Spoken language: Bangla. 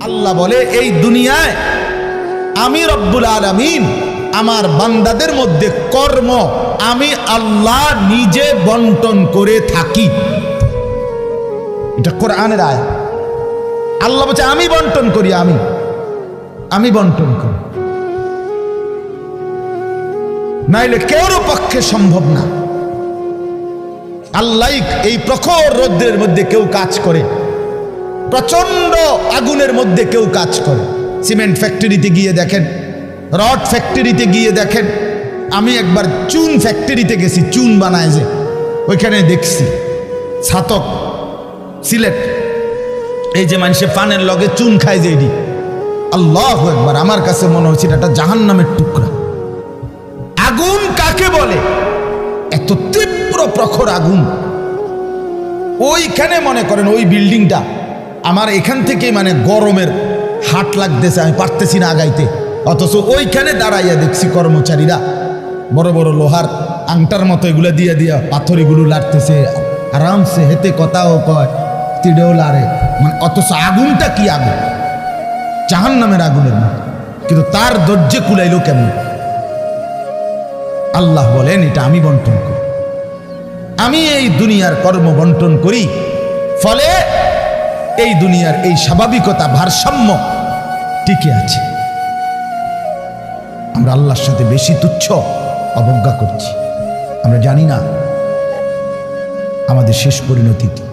আল্লাহ বলে এই দুনিয়ায় আমি রব্বুল আলামিন আমার বান্দাদের মধ্যে কর্ম আমি আল্লাহ নিজে বন্টন করে থাকি। এটা কোরআনের আয়াত। আল্লাহ বলছে আমি বন্টন করি, আমি বন্টন করি, নাইলে কেউর পক্ষে সম্ভব না। আল্লাহ এই প্রখর রৌদ্রের মধ্যে কেউ কাজ করে, প্রচন্ড আগুনের মধ্যে কেউ কাজ করে। সিমেন্ট ফ্যাক্টরিতে গিয়ে দেখেন, রড ফ্যাক্টরিতে গিয়ে দেখেন। আমি একবার চুন ফ্যাক্টরিতে গেছি, চুন বানায় যে, ওইখানে দেখছি ছাতক সিলেট, এই যে মানুষে পানের লগে চুন খায় যে, এটি আল্লাহু আকবার, আমার কাছে মনে হচ্ছে এটা জাহান্নামের টুকরা। আগুন কাকে বলে? এত তীব্র প্রখর আগুন। ওইখানে মনে করেন ওই বিল্ডিংটা আমার এখান থেকে মানে গরমের হাট লাগতেছে, আমি পারতেছি না আগাইতে, অথচ ওইখানে দাঁড়াইয়া দেখছি কর্মচারীরা বড় বড় লোহার আংটার মতো এগুলো দিয়ে দিয়া পাথরগুলো লাড়তেছে আরামসে, হেতে কথাও কয়, তিড়েও লাড়ে, মানে অথচ আগুনটা কি আগুন, জাহান্নামের আগুনের মতো। কিন্তু তার ধৈর্যে কুলাইলো কেমন? আল্লাহ বলেন এটা আমি বন্টন করি, আমি এই দুনিয়ার কর্ম বন্টন করি, ফলে এই দুনিয়ার এই স্বাভাবিকতা ভারসাম্য টিকে আছে। আমরা আল্লাহর সাথে বেশি তুচ্ছ অবজ্ঞা করছি, আমরা জানি না আমাদের শেষ পরিণতি কি।